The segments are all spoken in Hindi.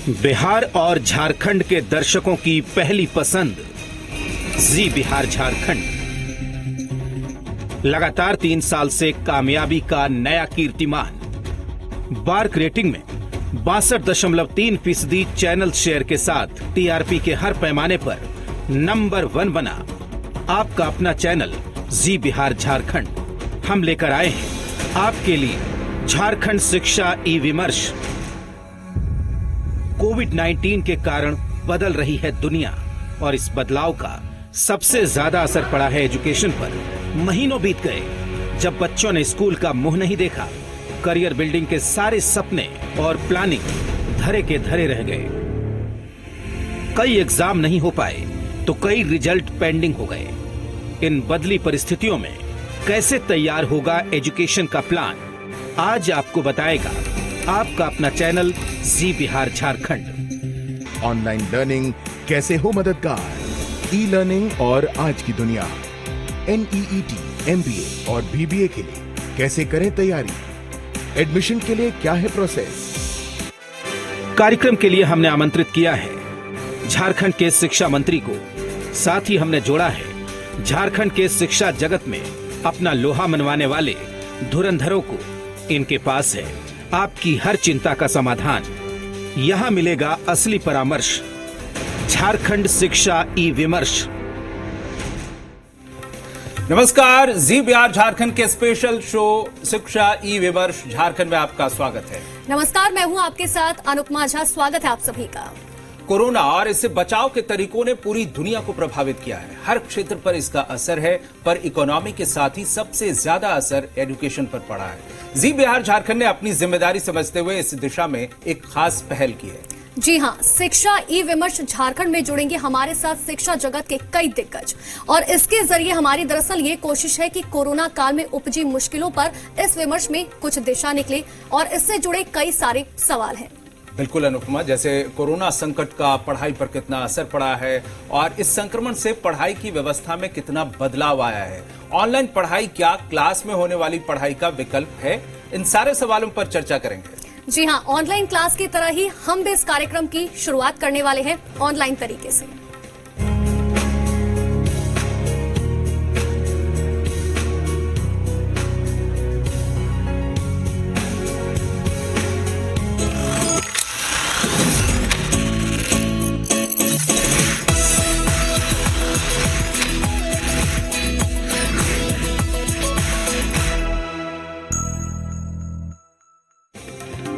बिहार और झारखंड के दर्शकों की पहली पसंद जी बिहार झारखंड लगातार 3 साल से कामयाबी का नया कीर्तिमान। बार्क रेटिंग में 62.3% चैनल शेयर के साथ टीआरपी के हर पैमाने पर नंबर 1 बना आपका अपना चैनल जी बिहार झारखंड। हम लेकर आए हैं आपके लिए झारखंड शिक्षा ई विमर्श। कोविड-19 के कारण बदल रही है दुनिया और इस बदलाव का सबसे ज्यादा असर पड़ा है एजुकेशन पर। महीनों बीत गए जब बच्चों ने स्कूल का मुंह नहीं देखा। करियर बिल्डिंग के सारे सपने और प्लानिंग धरे के धरे रह गए। कई एग्जाम नहीं हो पाए तो कई रिजल्ट पेंडिंग हो गए। इन बदली परिस्थितियों में कैसे तैयार होगा एजुकेशन का प्लान, आज आपको बताएगा आपका अपना चैनल जी बिहार झारखंड। ऑनलाइन लर्निंग कैसे हो मददगार, ई लर्निंग और आज की दुनिया, NEET, MBA और BBA के लिए कैसे करें तैयारी, एडमिशन के लिए क्या है प्रोसेस। कार्यक्रम के लिए हमने आमंत्रित किया है झारखंड के शिक्षा मंत्री को। साथ ही हमने जोड़ा है झारखंड के शिक्षा जगत में अपना लोहा मनवाने वाले धुरंधरों को। इनके पास है आपकी हर चिंता का समाधान। यहाँ मिलेगा असली परामर्श। झारखंड शिक्षा ई विमर्श। नमस्कार, जी बिहार झारखंड के स्पेशल शो शिक्षा ई विमर्श झारखंड में आपका स्वागत है। नमस्कार, मैं हूं आपके साथ अनुपमा झा। स्वागत है आप सभी का। कोरोना और इससे बचाव के तरीकों ने पूरी दुनिया को प्रभावित किया है। हर क्षेत्र पर इसका असर है, पर इकोनॉमी के साथ ही सबसे ज्यादा असर एजुकेशन पर पड़ा है। जी बिहार झारखंड ने अपनी जिम्मेदारी समझते हुए इस दिशा में एक खास पहल की है। जी हां, शिक्षा ई विमर्श झारखंड में जुड़ेंगे हमारे साथ शिक्षा जगत के कई दिग्गज और इसके जरिए हमारी दरअसल ये कोशिश है कि कोरोना काल में उपजी मुश्किलों पर इस विमर्श में कुछ दिशा निकले और इससे जुड़े कई सारे सवाल हैं। बिल्कुल अनुपमा, जैसे कोरोना संकट का पढ़ाई पर कितना असर पड़ा है और इस संक्रमण से पढ़ाई की व्यवस्था में कितना बदलाव आया है। ऑनलाइन पढ़ाई क्या क्लास में होने वाली पढ़ाई का विकल्प है, इन सारे सवालों पर चर्चा करेंगे। जी हां, ऑनलाइन क्लास की तरह ही हम भी इस कार्यक्रम की शुरुआत करने वाले हैं ऑनलाइन तरीके से।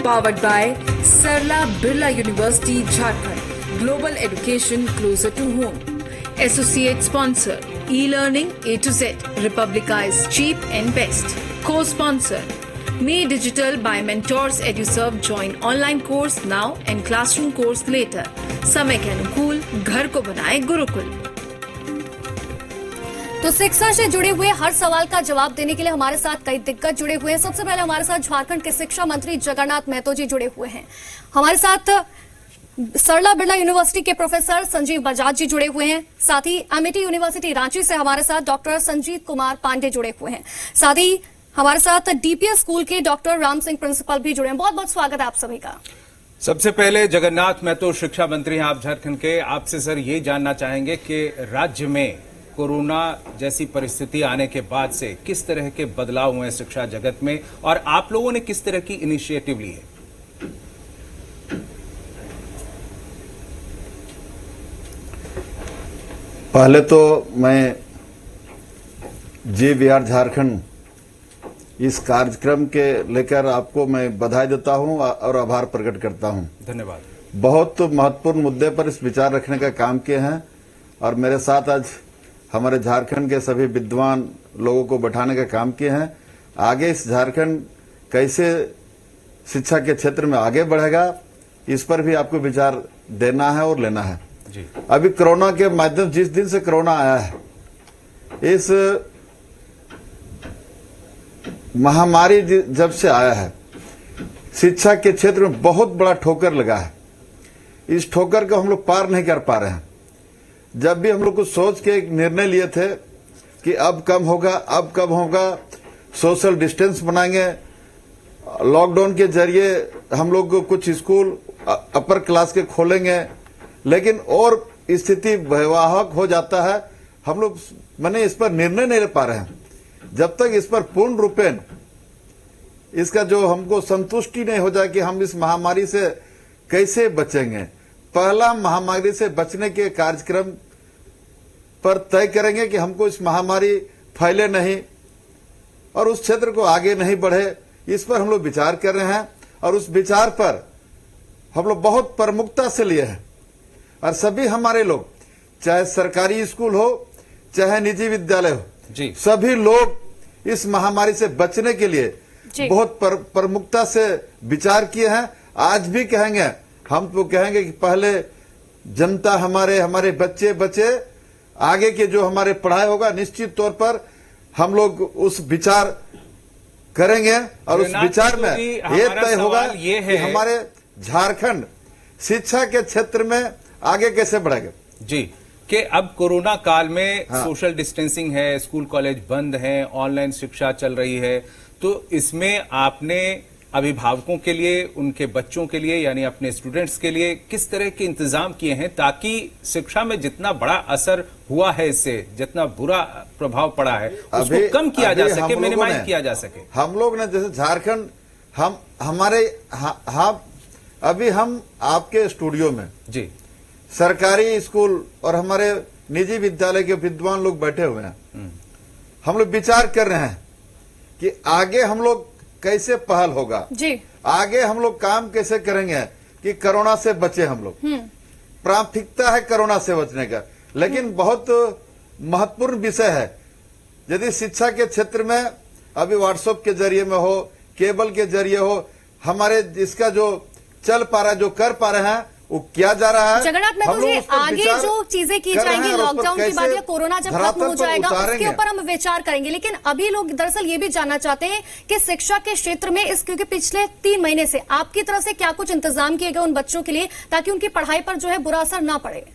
Powered by Sarla Birla University, Jharkhand. Global education closer to home. Associate sponsor e-learning A to Z. Republica is cheap and best. Co-sponsor Me Digital by Mentors EduServe. Join online course now and classroom course later. समय के अनुकूल घर को बनाए गुरुकुल। तो शिक्षा से जुड़े हुए हर सवाल का जवाब देने के लिए हमारे साथ कई दिग्गज जुड़े हुए हैं। सबसे पहले हमारे साथ झारखंड के शिक्षा मंत्री जगन्नाथ महतो जी जुड़े हुए हैं। हमारे साथ सरला बिरला यूनिवर्सिटी के प्रोफेसर संजीव बजाज जी जुड़े हुए हैं। साथ ही एमिटी यूनिवर्सिटी रांची से हमारे साथ डॉक्टर संजीत कुमार पांडे जुड़े हुए हैं। साथ ही हमारे साथ DPS स्कूल के डॉक्टर राम सिंह प्रिंसिपल भी जुड़े हैं। बहुत बहुत स्वागत है आप सभी का। सबसे पहले जगन्नाथ महतो शिक्षा मंत्री हैं आप झारखंड के। आपसे सर ये जानना चाहेंगे कि राज्य में कोरोना जैसी परिस्थिति आने के बाद से किस तरह के बदलाव हुए शिक्षा जगत में और आप लोगों ने किस तरह की इनिशिएटिव ली है। पहले तो मैं जी बिहार झारखंड इस कार्यक्रम के लेकर आपको मैं बधाई देता हूं और आभार प्रकट करता हूं। धन्यवाद। बहुत महत्वपूर्ण मुद्दे पर इस विचार रखने का काम किए हैं और मेरे साथ आज हमारे झारखंड के सभी विद्वान लोगों को बैठाने का काम किए हैं। आगे इस झारखंड कैसे शिक्षा के क्षेत्र में आगे बढ़ेगा, इस पर भी आपको विचार देना है और लेना है। जी। अभी कोरोना के माध्यम, जिस दिन से कोरोना आया है, इस महामारी जब से आया है, शिक्षा के क्षेत्र में बहुत बड़ा ठोकर लगा है। इस ठोकर को हम लोग पार नहीं कर पा रहे हैं। जब भी हम लोग कुछ सोच के एक निर्णय लिए थे कि अब कम होगा, अब कब होगा, सोशल डिस्टेंस बनाएंगे, लॉकडाउन के जरिए हम लोग कुछ स्कूल अपर क्लास के खोलेंगे, लेकिन और स्थिति भयावह हो जाता है। हम लोग मैंने इस पर निर्णय नहीं ले पा रहे हैं। जब तक इस पर पूर्ण रूपेण इसका जो हमको संतुष्टि नहीं हो जाए कि हम इस महामारी से कैसे बचेंगे, पहला महामारी से बचने के कार्यक्रम पर तय करेंगे कि हमको इस महामारी फैले नहीं और उस क्षेत्र को आगे नहीं बढ़े, इस पर हम लोग विचार कर रहे हैं। और उस विचार पर हम लोग बहुत प्रमुखता से लिए हैं और सभी हमारे लोग, चाहे सरकारी स्कूल हो चाहे निजी विद्यालय हो, जी, सभी लोग इस महामारी से बचने के लिए बहुत प्रमुखता से विचार किए हैं। आज भी कहेंगे, हम तो कहेंगे कि पहले जनता हमारे बच्चे बचे, आगे के जो हमारे पढ़ाई होगा निश्चित तौर पर हम लोग उस विचार करेंगे और उस विचार में ये तय होगा कि हमारे झारखंड शिक्षा के क्षेत्र में आगे कैसे बढ़ेगा। जी, कि अब कोरोना काल में सोशल डिस्टेंसिंग है, स्कूल कॉलेज बंद हैं, ऑनलाइन शिक्षा चल रही है, तो इसमें आपने अभिभावकों के लिए, उनके बच्चों के लिए यानी अपने स्टूडेंट्स के लिए किस तरह के इंतजाम किए हैं ताकि शिक्षा में जितना बड़ा असर हुआ है, इससे जितना बुरा प्रभाव पड़ा है उसको कम किया जा सके, मिनिमाइज किया जा सके। हम लोग ने जैसे झारखंड अभी हम आपके स्टूडियो में जी सरकारी स्कूल और हमारे निजी विद्यालय के विद्वान लोग बैठे हुए हैं। हम लोग विचार कर रहे हैं कि आगे हम लोग कैसे पहल होगा जी, आगे हम लोग काम कैसे करेंगे कि कोरोना से बचे। हम लोग प्राथमिकता है कोरोना से बचने का, लेकिन बहुत महत्वपूर्ण विषय है। यदि शिक्षा के क्षेत्र में अभी व्हाट्सएप के जरिए में हो, केबल के जरिए हो, हमारे इसका जो चल पा रहा है, जो कर पा रहे हैं, वो किया जा रहा है। जगन्नाथ महतो जी, आगे जो चीजें की जाएंगी लॉकडाउन के बाद या कोरोना जब खत्म हो जाएगा उसके ऊपर हम विचार करेंगे, लेकिन अभी लोग दरअसल ये भी जानना चाहते हैं कि शिक्षा के क्षेत्र में क्योंकि पिछले 3 महीने से आपकी तरफ से क्या कुछ इंतजाम किए गए उन बच्चों के लिए ताकि उनकी पढ़ाई पर जो है बुरा असर ना पड़े।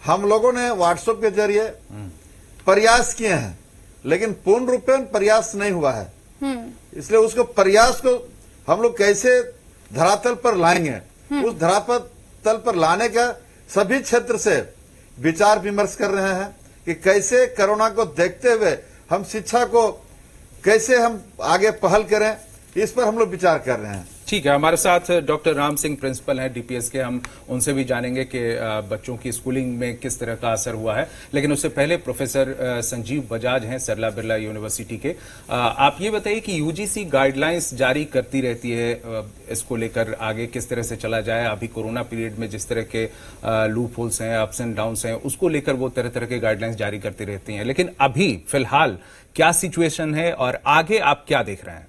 हम लोगों ने व्हाट्सएप के जरिए प्रयास किए हैं, लेकिन पूर्ण रूपेण प्रयास नहीं हुआ है। इसलिए उसको प्रयास को हम लोग कैसे धरातल पर लाएंगे, उस धरातल पर लाने का सभी क्षेत्र से विचार विमर्श कर रहे हैं कि कैसे कोरोना को देखते हुए हम शिक्षा को कैसे हम आगे पहल करें, इस पर हम लोग विचार कर रहे हैं। ठीक है, हमारे साथ डॉक्टर राम सिंह प्रिंसिपल हैं डीपीएस के, हम उनसे भी जानेंगे कि बच्चों की स्कूलिंग में किस तरह का असर हुआ है। लेकिन उससे पहले प्रोफेसर संजीव बजाज हैं सरला बिरला यूनिवर्सिटी के। आप ये बताइए कि यूजीसी गाइडलाइंस जारी करती रहती है, इसको लेकर आगे किस तरह से चला जाए। अभी कोरोना पीरियड में जिस तरह के लूप होल्स हैं, अप्स एंड डाउन्स हैं, उसको लेकर वो तरह तरह के गाइडलाइंस जारी करती रहती हैं। लेकिन अभी फिलहाल क्या सिचुएशन है और आगे आप क्या देख रहे हैं?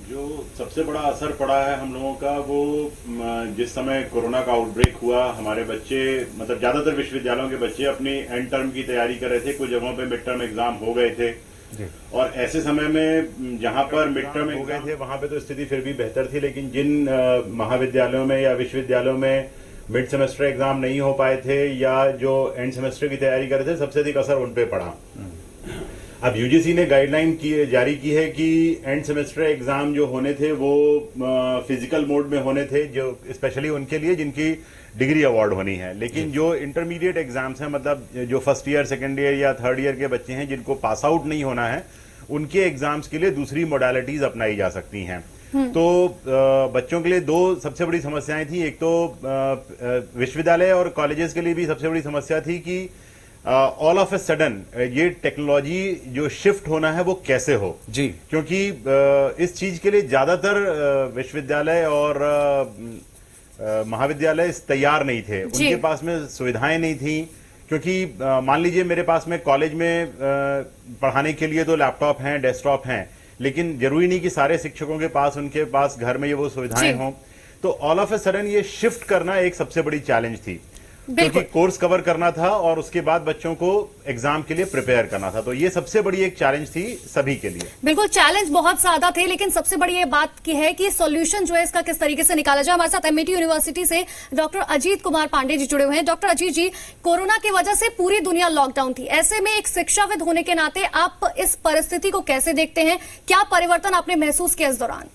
जो सबसे बड़ा असर पड़ा है हम लोगों का, वो जिस समय कोरोना का आउटब्रेक हुआ, हमारे बच्चे मतलब ज्यादातर विश्वविद्यालयों के बच्चे अपनी एंड टर्म की तैयारी कर रहे थे। कुछ जगहों पे मिड टर्म एग्जाम हो गए थे और ऐसे समय में जहां पर मिड टर्म हो गए थे वहां पे तो स्थिति फिर भी बेहतर थी, लेकिन जिन महाविद्यालयों में या विश्वविद्यालयों में मिड सेमेस्टर एग्जाम नहीं हो पाए थे या जो एंड सेमेस्टर की तैयारी कर रहे थे, सबसे अधिक असर उन पे पड़ा। अब यूजीसी ने गाइडलाइन जारी की है कि एंड सेमेस्टर एग्जाम जो होने थे वो फिजिकल मोड में होने थे, जो स्पेशली उनके लिए जिनकी डिग्री अवार्ड होनी है। लेकिन जो इंटरमीडिएट एग्जाम्स हैं, मतलब जो फर्स्ट ईयर, सेकेंड ईयर या थर्ड ईयर के बच्चे हैं जिनको पास आउट नहीं होना है, उनके एग्जाम्स के लिए दूसरी मोडालिटीज अपनाई जा सकती हैं। तो बच्चों के लिए दो सबसे बड़ी समस्याएं थी। एक तो विश्वविद्यालय और कॉलेजेस के लिए भी सबसे बड़ी समस्या थी कि ऑल ऑफ ए सडन ये टेक्नोलॉजी जो शिफ्ट होना है वो कैसे हो जी, क्योंकि इस चीज के लिए ज्यादातर विश्वविद्यालय और महाविद्यालय तैयार नहीं थे, उनके पास में सुविधाएं नहीं थी। क्योंकि मान लीजिए मेरे पास में कॉलेज में पढ़ाने के लिए तो लैपटॉप हैं, डेस्कटॉप हैं, लेकिन जरूरी नहीं कि सारे शिक्षकों के पास उनके पास घर में ये वो सुविधाएं हों। तो ऑल ऑफ ए सडन ये शिफ्ट करना एक सबसे बड़ी चैलेंज थी। क्योंकि कोर्स कवर करना था और उसके बाद बच्चों को एग्जाम के लिए प्रिपेयर करना था। तो ये सबसे बड़ी एक चैलेंज थी सभी के लिए। बिल्कुल, चैलेंज बहुत ज्यादा थे, लेकिन सबसे बड़ी ये बात की है कि सॉल्यूशन जो है इसका किस तरीके से निकाला जाए। हमारे साथ एमआईटी यूनिवर्सिटी से डॉक्टर अजीत कुमार पांडे जी जुड़े हुए हैं। डॉक्टर अजीत जी, कोरोना की वजह से पूरी दुनिया लॉकडाउन थी, ऐसे में एक शिक्षाविद होने के नाते आप इस परिस्थिति को कैसे देखते हैं? क्या परिवर्तन आपने महसूस किया इस दौरान?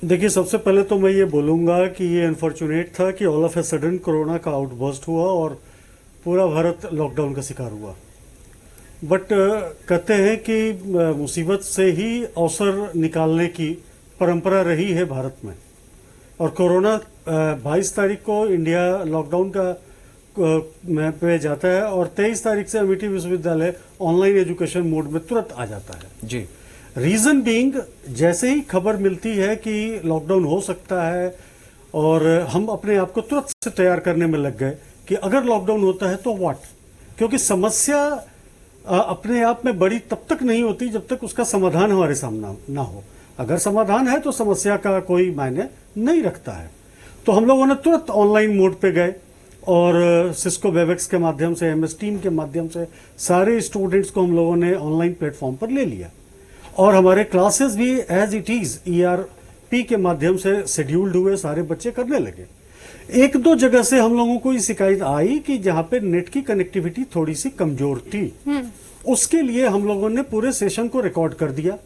देखिए, सबसे पहले तो मैं ये बोलूँगा कि ये अनफॉर्चुनेट था कि all of a sudden corona का आउटबर्स्ट हुआ और पूरा भारत लॉकडाउन का शिकार हुआ। बट कहते हैं कि मुसीबत से ही अवसर निकालने की परंपरा रही है भारत में, और कोरोना 22 तारीख को इंडिया लॉकडाउन का पे जाता है और 23 तारीख से एमआईटी विश्वविद्यालय ऑनलाइन एजुकेशन मोड में तुरंत आ जाता है। जी, रीजन बीइंग, जैसे ही खबर मिलती है कि लॉकडाउन हो सकता है और हम अपने आप को तुरंत से तैयार करने में लग गए कि अगर लॉकडाउन होता है तो व्हाट, क्योंकि समस्या अपने आप में बड़ी तब तक नहीं होती जब तक उसका समाधान हमारे सामने ना हो। अगर समाधान है तो समस्या का कोई मायने नहीं रखता है। तो हम लोगों ने तुरंत ऑनलाइन मोड पे गए और सिस्को वेबएक्स के माध्यम से, MS टीम के माध्यम से सारे स्टूडेंट्स को हम लोगों ने ऑनलाइन प्लेटफॉर्म पर ले लिया और हमारे क्लासेस भी एज इट इज ERP के माध्यम से शेड्यूल्ड हुए, सारे बच्चे करने लगे। एक दो जगह से हम लोगों को ये शिकायत आई कि जहां पे नेट की कनेक्टिविटी थोड़ी सी कमजोर थी, उसके लिए हम लोगों ने पूरे सेशन को रिकॉर्ड कर दिया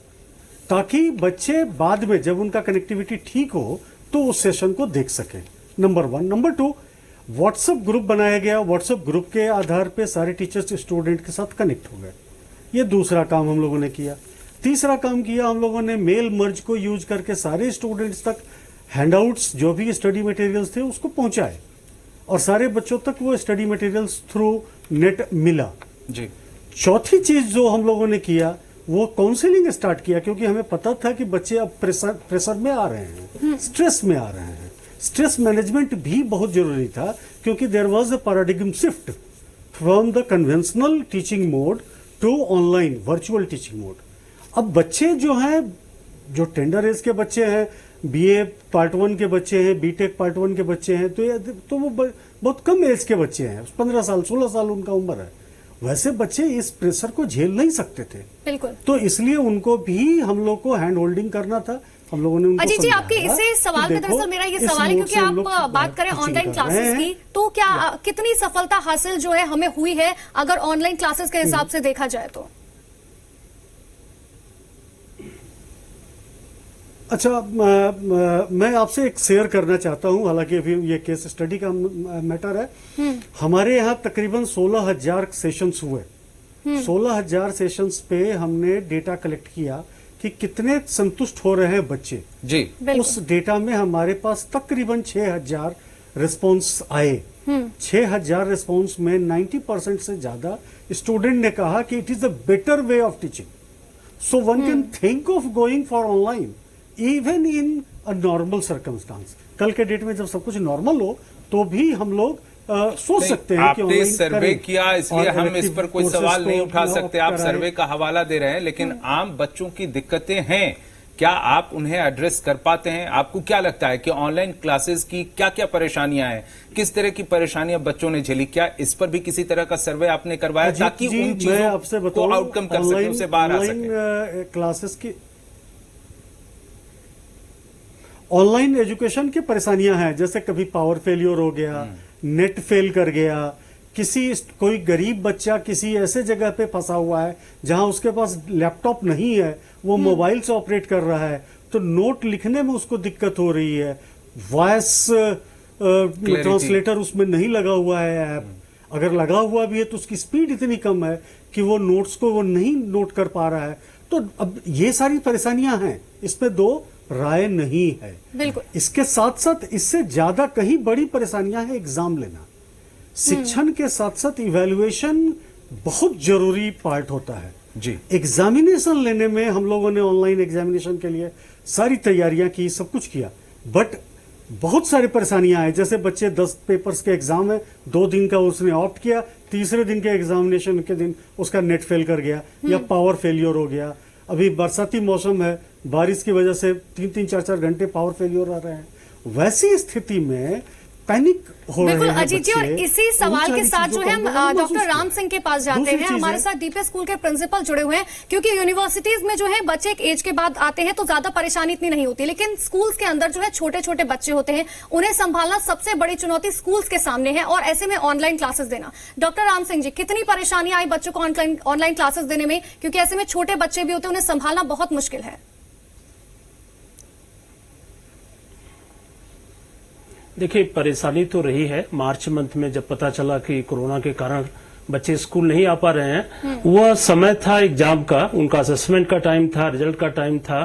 ताकि बच्चे बाद में जब उनका कनेक्टिविटी ठीक हो तो उस सेशन को देख सकें। नंबर 1। नंबर 2, व्हाट्सएप ग्रुप बनाया गया। व्हाट्सएप ग्रुप के आधार पे सारे टीचर्स स्टूडेंट के साथ कनेक्ट हो गए। ये दूसरा काम हम लोगों ने किया। तीसरा काम किया हम लोगों ने, मेल मर्ज को यूज करके सारे स्टूडेंट्स तक हैंडआउट्स जो भी स्टडी मटेरियल्स थे उसको पहुंचाए और सारे बच्चों तक वो स्टडी मटेरियल्स थ्रू नेट मिला। जी। चौथी चीज जो हम लोगों ने किया वो काउंसलिंग स्टार्ट किया, क्योंकि हमें पता था कि बच्चे अब प्रेशर में आ रहे हैं, स्ट्रेस में आ रहे हैं। स्ट्रेस मैनेजमेंट भी बहुत जरूरी था क्योंकि there was a paradigm shift from the conventional teaching mode to online virtual teaching mode. अब बच्चे जो हैं, जो टेंडर एज के बच्चे हैं, BA पार्ट 1 के बच्चे हैं, BTech पार्ट 1 के बच्चे हैं, तो वो बहुत कम एज के बच्चे हैं, 15 साल 16 साल उनका उम्र है। वैसे बच्चे इस प्रेशर को झेल नहीं सकते थे। बिल्कुल। तो इसलिए उनको भी हम लोग को हैंड होल्डिंग करना था। हम लोगों ने उनको अजीत जी, आपके इसे सवाल में दरअसल मेरा ये सवाल है, क्योंकि आप बात करें ऑनलाइन क्लासेस की, तो क्या कितनी सफलता हासिल जो है हमें हुई है अगर ऑनलाइन क्लासेस के हिसाब से देखा जाए तो? अच्छा, मैं आपसे एक शेयर करना चाहता हूं, हालांकि अभी ये केस स्टडी का मैटर है। हमारे यहाँ तकरीबन 16,000 सेशंस हुए। 16,000 सेशंस पे हमने डेटा कलेक्ट किया कि कितने संतुष्ट हो रहे हैं बच्चे। जी। उस डेटा में हमारे पास तकरीबन 6,000 रिस्पॉन्स आए। 6,000 रिस्पॉन्स में 90% से ज्यादा स्टूडेंट ने कहा कि it is a better way of teaching, so one can think of going for online even in a normal circumstance. कल के डेट में जब सब कुछ नॉर्मल हो तो भी हम लोग सोच सकते हैं कि आपने सर्वे किया, इसलिए हम इस पर कोई सवाल नहीं उठा सकते। आप सर्वे का हवाला दे रहे हैं, लेकिन आम बच्चों की दिक्कतें हैं, क्या आप उन्हें एड्रेस कर पाते हैं? आपको क्या लगता है कि ऑनलाइन क्लासेस की क्या क्या परेशानियां हैं, किस तरह की परेशानियां बच्चों ने झेली? क्या इस पर भी किसी तरह का सर्वे आपने करवाया ताकि उन चीजों को आउटकम कर सके, उससे बाहर आ सके? क्लासेस की ऑनलाइन एजुकेशन की परेशानियां हैं, जैसे कभी पावर फेलियर हो गया, नेट फेल कर गया, कोई गरीब बच्चा किसी ऐसे जगह पे फंसा हुआ है जहां उसके पास लैपटॉप नहीं है, वो मोबाइल से ऑपरेट कर रहा है, तो नोट लिखने में उसको दिक्कत हो रही है। वॉइस ट्रांसलेटर उसमें नहीं लगा हुआ है ऐप, अगर लगा हुआ भी है तो उसकी स्पीड इतनी कम है कि वो नोट्स को वो नहीं नोट कर पा रहा है। तो अब ये सारी परेशानियां हैं, इसमें दो राय नहीं है। बिल्कुल। इसके साथ साथ इससे ज्यादा कहीं बड़ी परेशानियां हैं एग्जाम लेना। शिक्षण के साथ साथ इवैल्यूएशन बहुत जरूरी पार्ट होता है। जी। एग्जामिनेशन लेने में हम लोगों ने ऑनलाइन एग्जामिनेशन के लिए सारी तैयारियां की, सब कुछ किया, बट बहुत सारी परेशानियां आई। जैसे बच्चे 10 पेपर्स के एग्जाम है, 2 दिन का उसने ऑप्ट किया, तीसरे दिन के एग्जामिनेशन के दिन उसका नेट फेल कर गया या पावर फेलियर हो गया। अभी बरसाती मौसम है बारिश की वजह से 3-3, 4-4 घंटे पावर फेलियर आ रहे हैं। वैसी स्थिति में पैनिक हो रहे बिल्कुल हैं अजीत जी, और बच्चे। इसी सवाल उन के सारी साथ जो चीजों है का हम महसूस डॉक्टर किया। राम सिंह के पास जाते दूसरी हैं। चीज हमारे है- साथ डीपीएस स्कूल के प्रिंसिपल जुड़े हुए हैं, क्योंकि यूनिवर्सिटीज में जो है बच्चे एक एज के बाद आते हैं तो ज्यादा परेशानी इतनी नहीं होती, लेकिन स्कूल्स के अंदर जो है छोटे छोटे बच्चे होते हैं, उन्हें संभालना सबसे बड़ी चुनौती स्कूल्स के सामने है, और ऐसे में ऑनलाइन क्लासेस देना। डॉक्टर राम सिंह जी, कितनी परेशानी आई बच्चों को ऑनलाइन क्लासेस देने में, क्योंकि ऐसे में छोटे बच्चे भी होते हैं, उन्हें संभालना बहुत मुश्किल है। देखिए, परेशानी तो रही है। मार्च मंथ में जब पता चला कि कोरोना के कारण बच्चे स्कूल नहीं आ पा रहे हैं, वह समय था एग्जाम का, उनका असेसमेंट का टाइम था, रिजल्ट का टाइम था,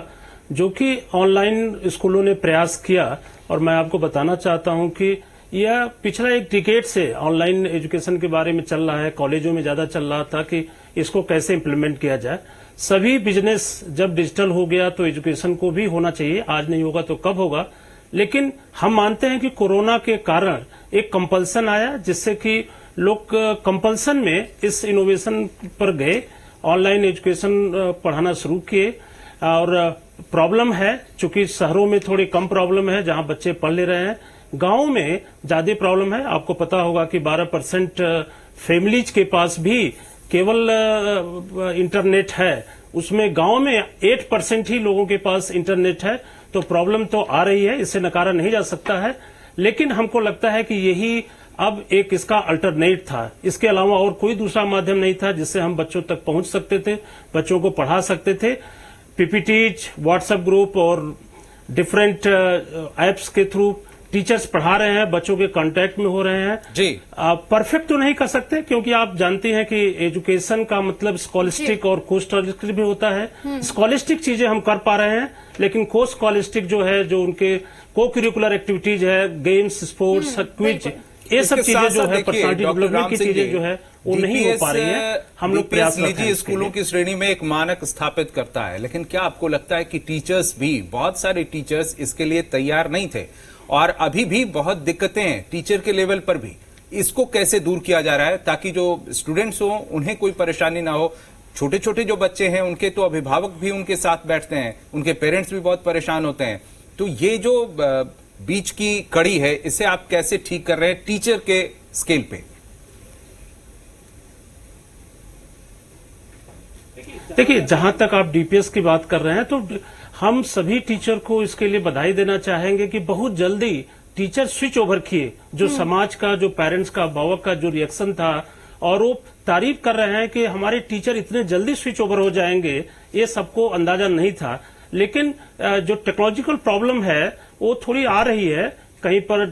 जो कि ऑनलाइन स्कूलों ने प्रयास किया। और मैं आपको बताना चाहता हूं कि यह पिछला एक डिकेड से ऑनलाइन एजुकेशन के बारे में चल रहा है। कॉलेजों में ज्यादा चल रहा था कि इसको कैसे इम्प्लीमेंट किया जाए। सभी बिजनेस जब डिजिटल हो गया तो एजुकेशन को भी होना चाहिए। आज नहीं होगा तो कब होगा। लेकिन हम मानते हैं कि कोरोना के कारण एक कंपल्सन आया, जिससे कि लोग कंपल्सन में इस इनोवेशन पर गए, ऑनलाइन एजुकेशन पढ़ाना शुरू किए। और प्रॉब्लम है, चूंकि शहरों में थोड़ी कम प्रॉब्लम है जहां बच्चे पढ़ ले रहे हैं, गांवों में ज्यादा प्रॉब्लम है। आपको पता होगा कि 12% फैमिलीज के पास भी केवल इंटरनेट है, उसमें गांव में 8% ही लोगों के पास इंटरनेट है। तो प्रॉब्लम तो आ रही है, इससे नकारा नहीं जा सकता है। लेकिन हमको लगता है कि यही अब एक इसका अल्टरनेट था। इसके अलावा और कोई दूसरा माध्यम नहीं था जिससे हम बच्चों तक पहुंच सकते थे, बच्चों को पढ़ा सकते थे। पीपीटीज, व्हाट्सएप ग्रुप और डिफरेंट एप्स के थ्रू टीचर्स पढ़ा रहे हैं, बच्चों के कांटेक्ट में हो रहे हैं। जी, परफेक्ट तो नहीं कर सकते, क्योंकि आप जानते हैं कि एजुकेशन का मतलब स्कॉलिस्टिक और को स्कॉलिस्टिक भी होता है। स्कॉलिस्टिक चीजें हम कर पा रहे हैं, लेकिन को स्कॉलिस्टिक जो है, जो उनके को करिकुलर एक्टिविटीज है, गेम्स, स्पोर्ट्स, क्विज, ये सब इसके चीजें साथ जो साथ है, देखिए, पर्सनालिटी डॉक्टर डेवलपमेंट राम की सिंह चीजें जी, जो है वो नहीं हो पा रही है। हम लोग प्रयास DPS करते हैं निजी इसके स्कूलों लिए। की श्रेणी में एक मानक स्थापित करता है, लेकिन क्या आपको लगता है कि टीचर्स भी, बहुत सारे टीचर्स इसके लिए तैयार नहीं थे, और अभी भी बहुत दिक्कतें हैं टीचर के लेवल पर भी? इसको कैसे दूर किया जा रहा है ताकि जो स्टूडेंट्स हो उन्हें कोई परेशानी ना हो? छोटे छोटे जो बच्चे हैं उनके तो अभिभावक भी उनके साथ बैठते हैं, उनके पेरेंट्स भी बहुत परेशान होते हैं। तो ये जो बीच की कड़ी है, इसे आप कैसे ठीक कर रहे हैं टीचर के स्केल पे? देखिए, जहां तक आप डीपीएस की बात कर रहे हैं, तो हम सभी टीचर को इसके लिए बधाई देना चाहेंगे कि बहुत जल्दी टीचर स्विच ओवर किए। जो समाज का, जो पेरेंट्स का, अभिभावक का जो रिएक्शन था, और वो तारीफ कर रहे हैं कि हमारे टीचर इतने जल्दी स्विच ओवर हो जाएंगे, ये सबको अंदाजा नहीं था। लेकिन जो टेक्नोलॉजिकल प्रॉब्लम है वो थोड़ी आ रही है कहीं पर।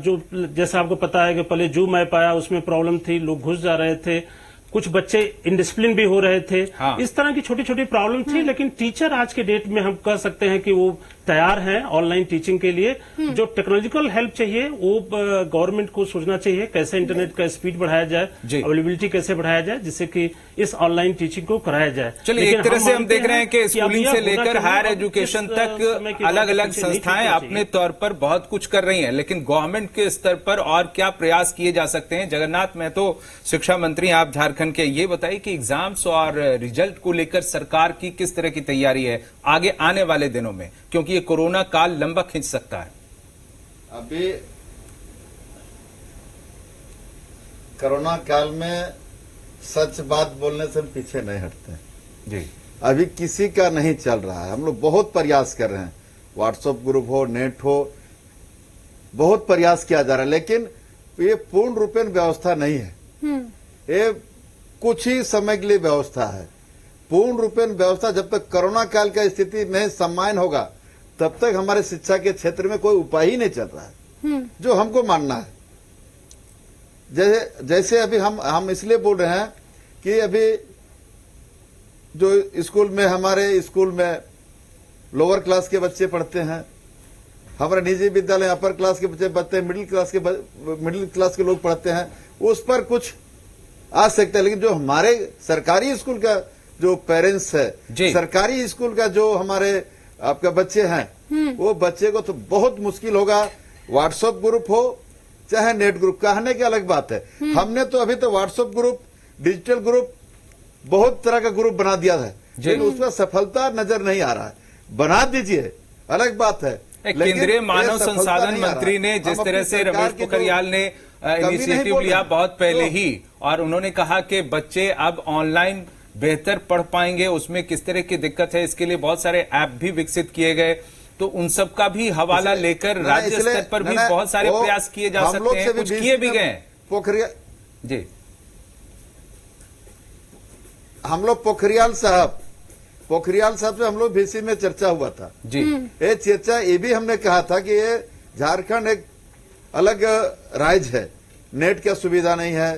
जो जैसा आपको पता है कि पहले जूम ऐप आया, उसमें प्रॉब्लम थी, लोग घुस जा रहे थे, कुछ बच्चे इनडिसिप्लिन भी हो रहे थे। हाँ। इस तरह की छोटी छोटी प्रॉब्लम थी, लेकिन टीचर आज के डेट में हम कह सकते हैं कि वो तैयार हैं ऑनलाइन टीचिंग के लिए। जो टेक्नोलॉजिकल हेल्प चाहिए वो गवर्नमेंट को सोचना चाहिए, कैसे इंटरनेट का स्पीड बढ़ाया जाए, जी। अवेलेबिलिटी कैसे बढ़ाया जाए, जिससे कि इस ऑनलाइन टीचिंग को कराया जाए। चलिए, लेकिन एक तरह से हम मानते देख रहे हैं कि अब स्कूलिंग यह से होना लेकर चाहिए, हायर अब एजुकेशन इस समय तक के बाद अलग अलग पीछे नहीं संस्थाएं छूटना अपने चाहिए। तौर पर बहुत कुछ कर रही हैं, लेकिन गवर्नमेंट के स्तर पर और क्या प्रयास किए जा सकते हैं? जगन्नाथ महतो, शिक्षा मंत्री आप झारखंड के, ये बताइए कि एग्जाम्स और रिजल्ट को लेकर सरकार की किस तरह की तैयारी है आगे आने वाले दिनों में, क्योंकि ये कोरोना काल लंबा खींच सकता है। अभी कोरोना काल में सच बात बोलने से हम पीछे नहीं हटते। जी, अभी किसी का नहीं चल रहा है। हम लोग बहुत प्रयास कर रहे हैं, व्हाट्सएप ग्रुप हो, नेट हो, बहुत प्रयास किया जा रहा है, लेकिन ये पूर्ण रूपेण व्यवस्था नहीं है। ये कुछ ही समय के लिए व्यवस्था है। पूर्ण रूपेण व्यवस्था जब तक कोरोना काल का स्थिति नहीं सम्मान होगा, तब तक हमारे शिक्षा के क्षेत्र में कोई उपाय ही नहीं चल रहा है, जो हमको मानना है। जैसे अभी हम इसलिए बोल रहे हैं कि अभी जो स्कूल में, हमारे स्कूल में लोअर क्लास के बच्चे पढ़ते हैं, हमारे निजी विद्यालय अपर क्लास के बच्चे पढ़ते हैं, मिडिल क्लास के लोग पढ़ते हैं, उस पर कुछ आ सकता है। लेकिन जो हमारे सरकारी स्कूल का जो पेरेंट्स है, सरकारी स्कूल का जो हमारे आपका बच्चे हैं, वो बच्चे को तो बहुत मुश्किल होगा। व्हाट्सएप ग्रुप हो चाहे नेट ग्रुप, कहने की अलग बात है। हमने तो अभी तो व्हाट्सएप ग्रुप, डिजिटल ग्रुप, बहुत तरह का ग्रुप बना दिया है, लेकिन उसमें सफलता नजर नहीं आ रहा है। बना दीजिए, अलग बात है। लेकिन केंद्रीय ये मानव सफलता संसाधन नहीं आ रहा। मंत्री ने जिस हम तरह अपनी से सरकार रमेश की जो पोखरियाल ने कमी नहीं इनिशिएटिव बोल लिया रहे। बहुत पहले तो- ही, और उन्होंने कहा कि बच्चे अब ऑनलाइन बेहतर पढ़ पाएंगे, उसमें किस तरह की दिक्कत है, इसके लिए बहुत सारे ऐप भी विकसित किए गए, तो उन सब का भी हवाला लेकर राज्य स्तर पर भी बहुत सारे प्रयास किए जा सकते हैं, कुछ किए भी गए। पोखरियाल जी, हम लोग पोखरियाल साहब से हम लोग बीसी में चर्चा हुआ था जी, ये चर्चा ये भी हमने कहा था कि ये झारखंड एक अलग राज्य है, नेट की सुविधा नहीं है,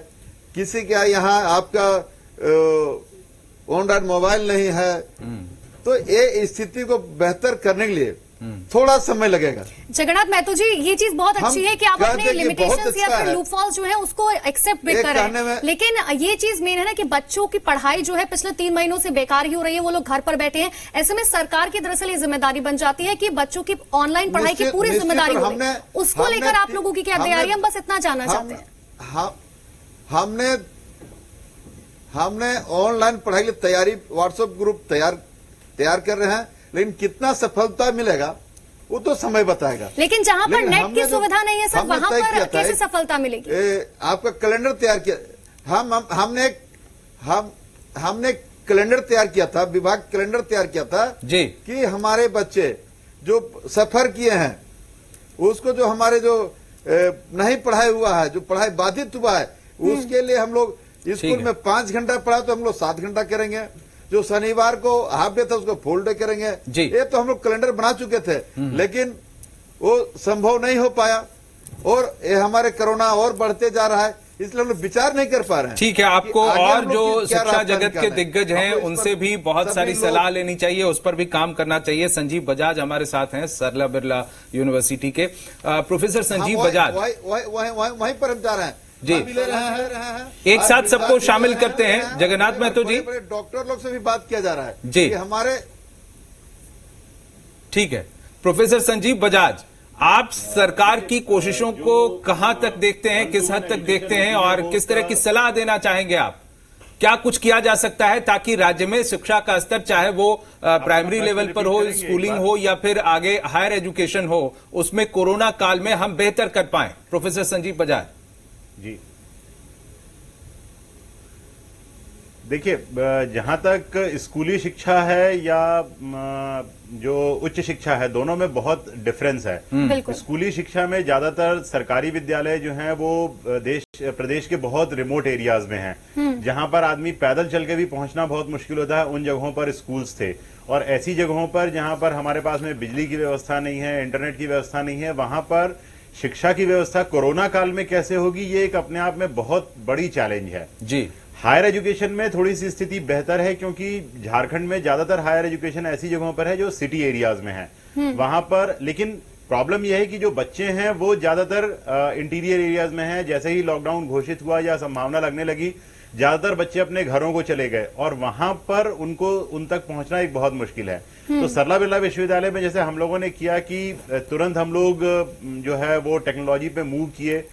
किसी का यहाँ आपका एंड्रॉइड मोबाइल नहीं है, तो ये स्थिति को बेहतर करने के लिए थोड़ा समय लगेगा। जगन्नाथ महतो जी, ये चीज बहुत हम अच्छी है कि आप कहते अपने हैं कि लिमिटेशंस बहुत या अच्छा फिर है। लूपफॉल्स जो है उसको एक्सेप्ट भी एक कर रहे कहने हैं, में- लेकिन ये चीज मेन है ना कि बच्चों की पढ़ाई जो है पिछले 3 महीनों से बेकार ही हो रही है, वो लोग घर पर बैठे हैं। ऐसे में सरकार की दरअसल ये जिम्मेदारी बन जाती है कि बच्चों की ऑनलाइन पढ़ाई की पूरी निश्चित जिम्मेदारी हो हमने- रही है। उसको हमने- लेकर आप लोगों की क्या हमने- तैयारी, हम बस इतना जानना चाहते हैं। हमने ऑनलाइन पढ़ाई की तैयारी, व्हाट्सएप ग्रुप तैयार कर रहे हैं, लेकिन कितना सफलता मिलेगा वो तो समय बताएगा। लेकिन जहां पर लेकिन नेट हमने की जो- सुविधा नहीं है सर, हमने वहां तय पर किया था कैसे एक- सफलता मिलेगी? आपका कैलेंडर तैयार किया, हमने कैलेंडर तैयार किया था, विभाग कैलेंडर तैयार किया था जी, कि हमारे बच्चे जो सफर किए हैं, उसको जो हमारे जो नहीं पढ़ाई हुआ है, जो पढ़ाई बाधित हुआ है, उसके लिए हम लोग स्कूल में 5 घंटा पढ़ा तो हम लोग 7 घंटा करेंगे, जो शनिवार को हाफ डे था उसको फुल डे करेंगे। जी। ये तो हम लोग कैलेंडर बना चुके थे, लेकिन वो संभव नहीं हो पाया, और ये हमारे कोरोना और बढ़ते जा रहा है, इसलिए हम लोग विचार नहीं कर पा रहे हैं। ठीक है, आपको कि आगे और हम लोग जो क्या शिक्षा रास्ता जगत के निकालें। दिग्गज हैं हम लोग इस उनसे पर भी बहुत सभी सारी लोग- सलाह लेनी चाहिए, उस पर भी काम करना चाहिए। संजीव बजाज हमारे साथ हैं, सरला बिरला यूनिवर्सिटी के। प्रोफेसर संजीव बजाज, वहीं पर हम जा रहे हैं जी। अभी ले रहे हैं एक आज साथ सबको विद्यार्थी शामिल ले रहे करते हैं। जगन्नाथ महतो जी, बड़े डॉक्टर लोग से भी बात किया जा रहा है जी। कि हमारे ठीक है। प्रोफेसर संजीव बजाज, आप सरकार की कोशिशों को कहां तक देखते हैं, किस हद तक देखते हैं, और किस तरह की सलाह देना चाहेंगे आप? क्या कुछ किया जा सकता है ताकि राज्य में शिक्षा का स्तर, चाहे वो प्राइमरी लेवल पर हो, स्कूलिंग हो, या फिर आगे हायर एजुकेशन हो, उसमें कोरोना काल में हम बेहतर कर पाएं? प्रोफेसर संजीव बजाज जी, देखिए, जहां तक स्कूली शिक्षा है या जो उच्च शिक्षा है, दोनों में बहुत डिफरेंस है। बिल्कुल। स्कूली शिक्षा में ज्यादातर सरकारी विद्यालय जो हैं वो प्रदेश के बहुत रिमोट एरियाज में हैं, जहां पर आदमी पैदल चल के भी पहुंचना बहुत मुश्किल होता है, उन जगहों पर स्कूल्स थे। और ऐसी जगहों पर जहां पर हमारे पास में बिजली की व्यवस्था नहीं है, इंटरनेट की व्यवस्था नहीं है, वहां पर शिक्षा की व्यवस्था कोरोना काल में कैसे होगी, ये एक अपने आप में बहुत बड़ी चैलेंज है जी। हायर एजुकेशन में थोड़ी सी स्थिति बेहतर है, क्योंकि झारखंड में ज्यादातर हायर एजुकेशन ऐसी जगहों पर है जो सिटी एरियाज में है वहां पर। लेकिन प्रॉब्लम यह है कि जो बच्चे हैं वो ज्यादातर इंटीरियर एरियाज में हैं। जैसे ही लॉकडाउन घोषित हुआ या संभावना लगने लगी, ज्यादातर बच्चे अपने घरों को चले गए, और वहां पर उन तक पहुंचना एक बहुत मुश्किल है। तो सरला बिरला विश्वविद्यालय में जैसे हम लोगों ने किया कि तुरंत हम लोग जो है वो टेक्नोलॉजी पे मूव किए,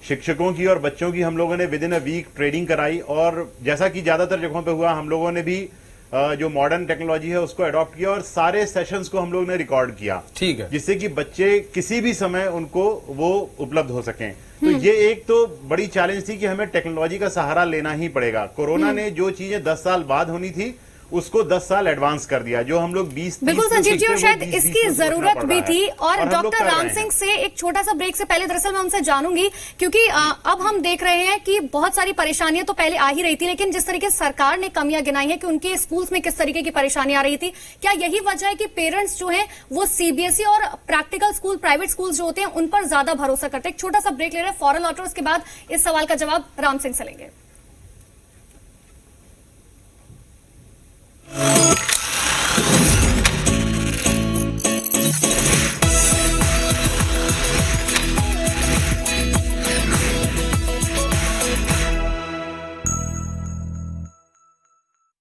शिक्षकों की और बच्चों की हम लोगों ने within a week training कराई, और जैसा कि ज्यादातर जगहों पे हुआ, हम लोगों ने भी जो मॉडर्न टेक्नोलॉजी है उसको अडॉप्ट किया, और सारे सेशंस को हम लोग ने रिकॉर्ड किया, ठीक है, जिससे कि बच्चे किसी भी समय उनको वो उपलब्ध हो सकें। तो ये एक तो बड़ी चैलेंज थी कि हमें टेक्नोलॉजी का सहारा लेना ही पड़ेगा। कोरोना ने जो चीजें 10 साल बाद होनी थी उसको 10 साल एडवांस कर दिया, जो हम लोग 20 बिल्कुल संजीव जी, और शायद इसकी जरूरत भी थी। और हम लोग डॉक्टर कर रहे राम हैं। सिंह से एक छोटा सा ब्रेक से पहले दरअसल मैं उनसे जानूंगी, क्योंकि अब हम देख रहे हैं कि बहुत सारी परेशानियां तो पहले आ ही रही थी, लेकिन जिस तरीके से सरकार ने कमियां गिनाई है कि उनके स्कूल्स में किस तरीके की परेशानी आ रही थी, क्या यही वजह है कि पेरेंट्स जो है वो सीबीएसई और प्रैक्टिकल स्कूल, प्राइवेट स्कूल जो होते हैं उन पर ज्यादा भरोसा करते हैं? एक छोटा सा ब्रेक ले रहे हैं, फौरन लौट, उसके बाद इस सवाल का जवाब राम सिंह से लेंगे।